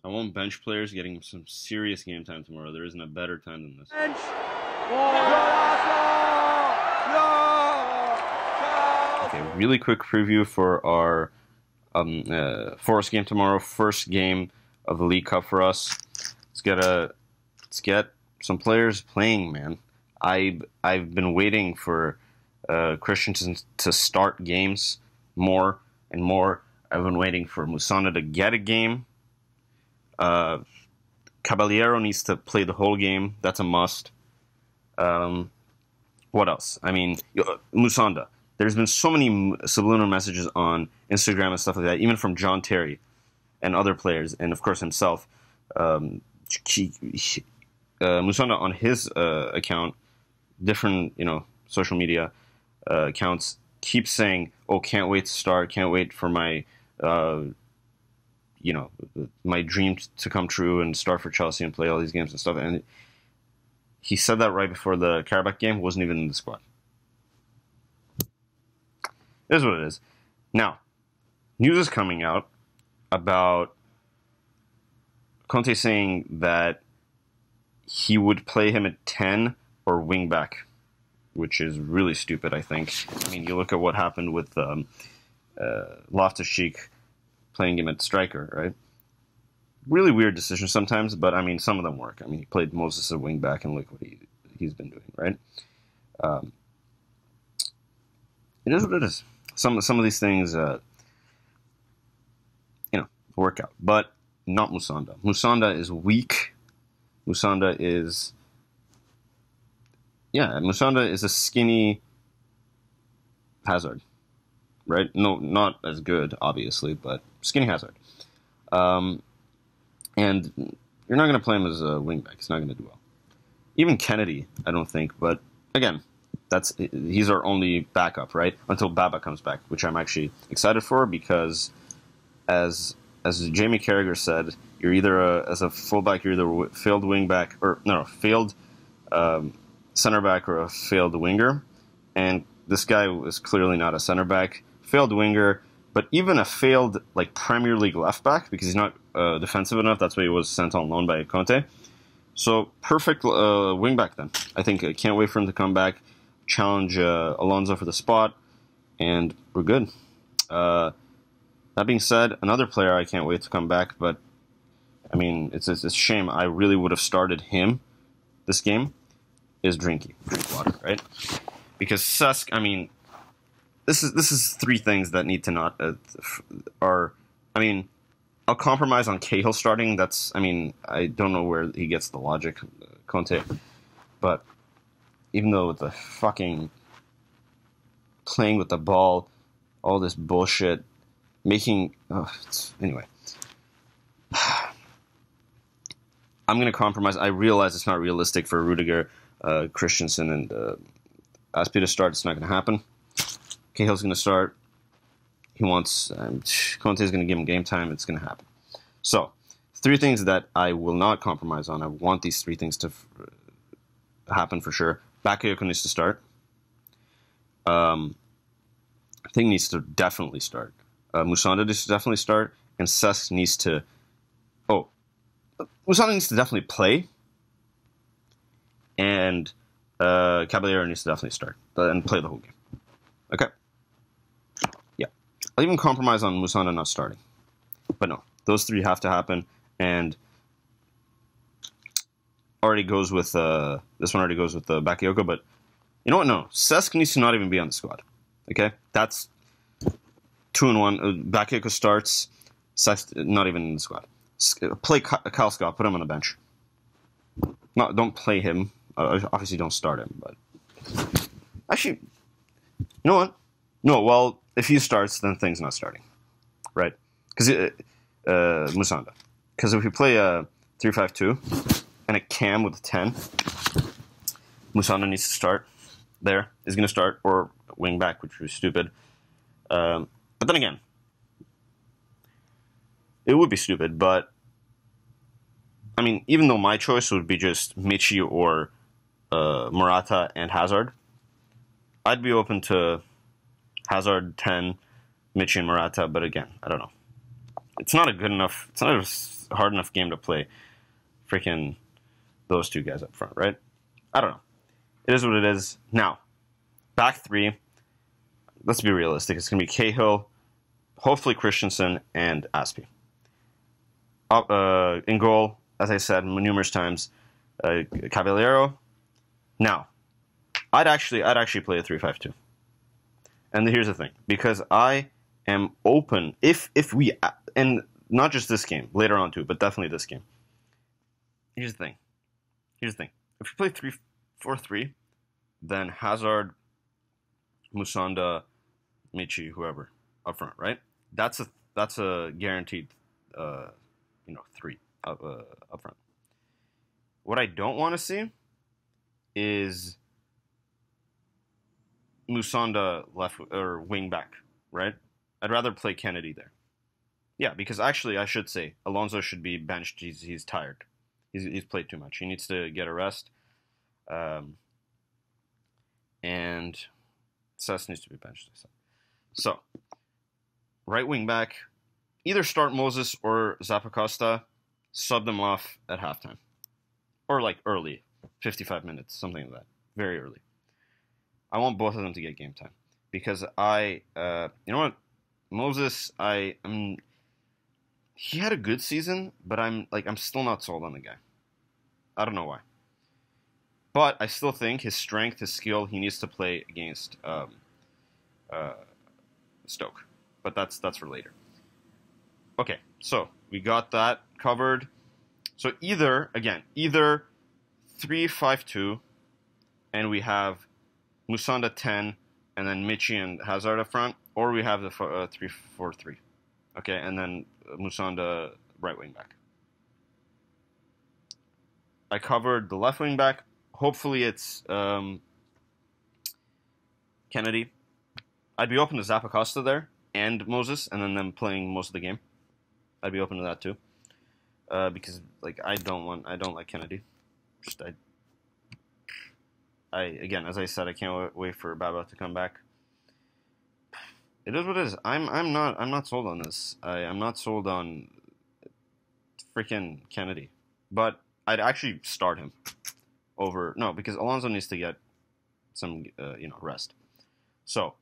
I want bench players getting some serious game time tomorrow. There isn't a better time than this. Bench. Okay, really quick preview for our Forest game tomorrow. First game of the League Cup for us. Let's get some players playing, man. I've been waiting for Christensen to start games more and more. I've been waiting for Musonda to get a game. Caballero needs to play the whole game. That's a must. What else? I mean, Musonda. There's been so many subliminal messages on Instagram and stuff like that, even from John Terry and other players, and of course himself. Musonda on his account, different social media accounts, keeps saying, "Oh, can't wait to start. Can't wait for my my dream to come true and start for Chelsea and play all these games and stuff." And he said that right before the Caraboa game, wasn't even in the squad. It is what it is. Now, news is coming out about Conte saying that he would play him at 10 or wing back, which is really stupid, I think. I mean, you look at what happened with Loftus-Cheek playing him at striker, right? Really weird decision sometimes, but I mean, some of them work. I mean, he played Moses at wing back, and look what he's been doing, right? It is what it is. Some of these things, work out, but not Musonda. Musonda is weak. Musonda is a skinny Hazard, right? No, not as good, obviously, but skinny Hazard. And you're not going to play him as a wingback. He's not going to do well. Even Kennedy, I don't think. But again, he's our only backup, right? Until Baba comes back, which I'm actually excited for because, as Jamie Carragher said, you're either as a fullback, you're either a failed wingback failed center back or a failed winger. And this guy was clearly not a center back, failed winger. But even a failed Premier League left back, because he's not defensive enough, that's why he was sent on loan by Conte. So perfect wing back then. I think I can't wait for him to come back, challenge Alonso for the spot, and we're good. That being said, another player I can't wait to come back, but I mean it's a shame. I really would have started him this game. Is Drinkwater, right? Because Susk, I mean. This is three things that need to not are. I mean, I'll compromise on Cahill starting. I don't know where he gets the logic, Conte. But even though with the fucking playing with the ball, all this bullshit, anyway. I'm gonna compromise. I realize it's not realistic for Rudiger, Christensen, and Aspi to start. It's not gonna happen. Cahill's going to start. He wants Conte's going to give him game time. It's going to happen. So, three things that I will not compromise on. I want these three things to happen for sure. Bakayoko needs to start. Thing needs to definitely start. Musonda needs to definitely start. And Cesc needs to... Musonda needs to definitely play. And Caballero needs to definitely start and play the whole game. Okay. Yeah. I'll even compromise on Musonda not starting. But no, those three have to happen. And already goes with this one already goes with the Bakayoko, but you know what? No. Cesc needs to not even be on the squad. Okay? That's 2-in-1. Bakayoko starts, Cesc not even in the squad. Play Kyle Scott, put him on the bench. No, don't play him. Obviously don't start him, but actually, you know what? No, well, if he starts, then things not starting, right? Because Musonda. Because if we play a 3-5-2 and a Cam with a 10, Musonda needs to start. There is going to start, or wing back, which was stupid. But then again, it would be stupid. But I mean, even though my choice would be just Michi or Morata and Hazard, I'd be open to Hazard 10, Michi and Morata. But again, I don't know. It's not a good enough. It's not hard enough game to play freaking those two guys up front, right? I don't know. It is what it is. Now, back three. Let's be realistic. It's going to be Cahill, hopefully Christensen, and Aspie. In goal, as I said numerous times, Caballero. Now, I'd actually play a 3-5-2. And here's the thing, because I am open if we, and not just this game, later on too, but definitely this game. Here's the thing. If you play 3-4-3, then Hazard, Musonda, Michi, whoever up front, right? That's a guaranteed, 3 up front. What I don't want to see is Musonda left or wing back, right? I'd rather play Kennedy there. Yeah, because actually I should say Alonso should be benched. He's tired. He's played too much. He needs to get a rest. And Cess needs to be benched. So, right wing back, either start Moses or Zappacosta, sub them off at halftime. Or like early, 55 minutes, something like that. Very early. I want both of them to get game time. Because you know what? Moses, he had a good season, but I'm still not sold on the guy. I don't know why. But I still think his strength, his skill, he needs to play against Stoke. But that's for later. Okay, so we got that covered. So either 3-5-2, and we have Musonda 10, and then Michi and Hazard up front, or we have the 3-4-3. Okay, and then Musonda right wing back. I covered the left wing back. Hopefully it's Kennedy. I'd be open to Zappacosta there and Moses, and then them playing most of the game. I'd be open to that too, because I don't like Kennedy. Again, as I said, I can't wait for Baba to come back. It is what it is. I'm not sold on this. I'm not sold on freaking Kennedy, but I'd actually start him over because Alonso needs to get some rest. So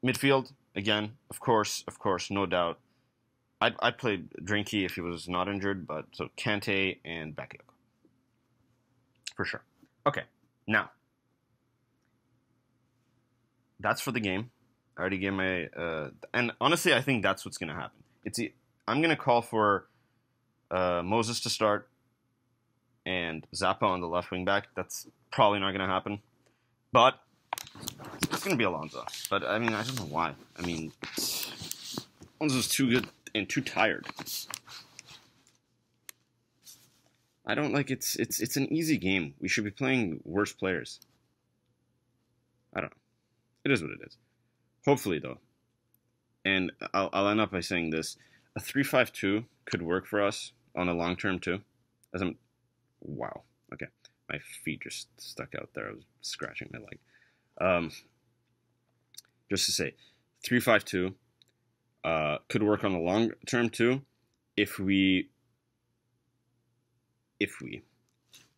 midfield again, of course, no doubt. I'd play Drinky if he was not injured, but so Kante and Bakayoko for sure. Okay, now that's for the game. I already gave my and honestly, I think that's what's going to happen. I'm going to call for Moses to start and Zappa on the left wing back. That's probably not going to happen, but it's going to be Alonso. But I mean, I don't know why. I mean, Alonso's too good and too tired. I don't like it's an easy game. We should be playing worse players. I don't know. It is what it is. Hopefully, though, and I'll end up by saying this: a 3-5-2 could work for us on the long term too. Wow. Okay, my feet just stuck out there. I was scratching my leg. Just to say, 3-5-2 could work on the long term too, if we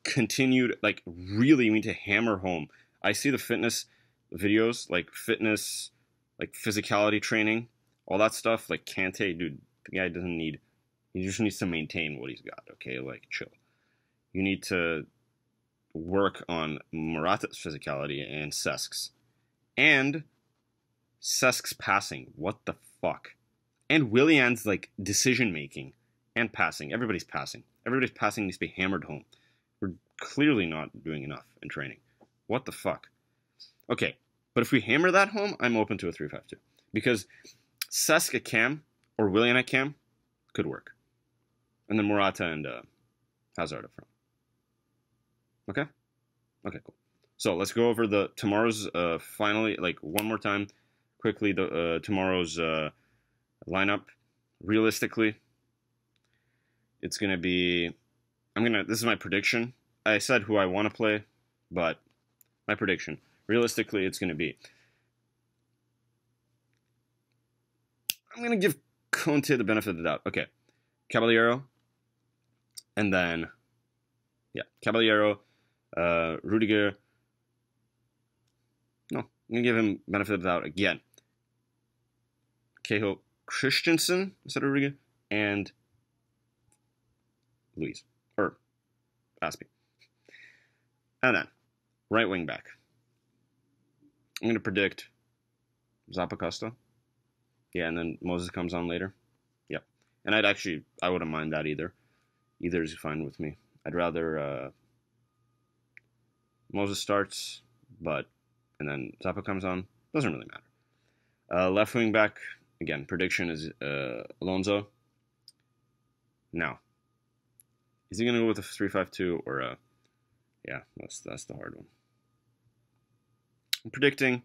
continued really need to hammer home. I see the fitness videos, fitness, physicality training, all that stuff. Kante, dude, the guy doesn't need. He just needs to maintain what he's got. Okay, chill. You need to work on Morata's physicality and Cesk's. And Cesk's passing. What the fuck? And Willian's decision making and passing. Everybody's passing. Everybody's passing needs to be hammered home. We're clearly not doing enough in training. What the fuck? Okay, but if we hammer that home, I'm open to a 3-5-2. Because Cesk at Cam or Willian at Cam could work. And then Morata and Hazard up front. Okay? Okay, cool. So let's go over tomorrow's finally, one more time, quickly, tomorrow's lineup. Realistically, it's going to be, this is my prediction. I said who I want to play, but my prediction. Realistically, it's going to be I'm going to give Conte the benefit of the doubt. Okay. Caballero. And then, yeah, Caballero, Rudiger. No, I'm going to give him benefit of the doubt again. Cahill Christensen instead of Rudiger. And Luis. Or Aspie. And then, right wing back. I'm going to predict Zappacosta. Yeah, and then Moses comes on later. Yep. And I wouldn't mind that either. Either is fine with me. I'd rather Moses starts, and then Zappa comes on. Doesn't really matter. Left wing back, again, prediction is Alonso. Now, is he going to go with a 3-5-2 or a... Yeah, that's the hard one. I'm predicting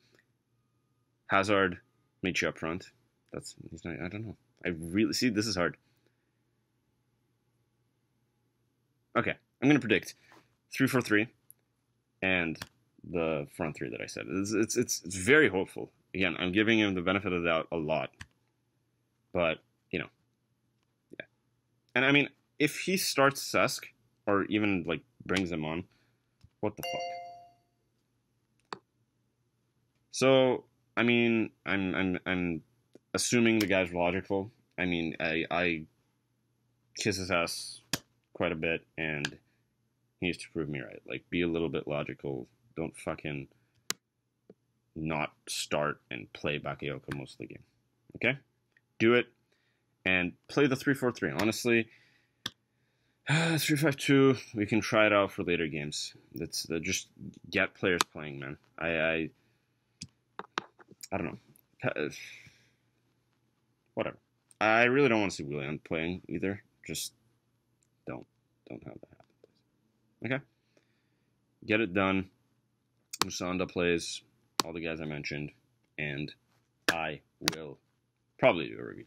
Hazard meets you up front. He's not. I don't know. I really see this is hard. Okay, I'm gonna predict 3-4-3, and the front three that I said. It's very hopeful. Again, I'm giving him the benefit of the doubt a lot, but yeah. And I mean, if he starts Cesc or even like brings him on, what the fuck? So I mean, I'm assuming the guy's logical. I mean, I kiss his ass quite a bit, and he needs to prove me right. Like, be a little bit logical. Don't fucking not start and play Bakayoko most of the game. Okay? Do it, and play the 3-4-3. Honestly, 3-5-2, we can try it out for later games. That's just get players playing, man. I don't know. Whatever. I really don't want to see Willian playing either. Just don't have that happen, please. Okay? Get it done. Musonda plays all the guys I mentioned, and I will probably do a review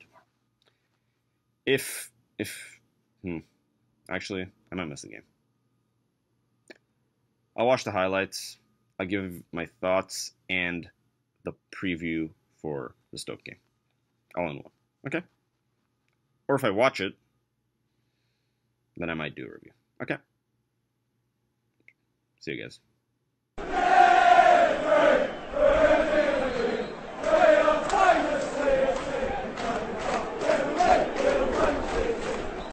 tomorrow. Actually, I might miss the game. I'll watch the highlights. I'll give my thoughts and the preview for the Stoke game. All in one. Okay? Or if I watch it, then I might do a review. Okay? See you guys.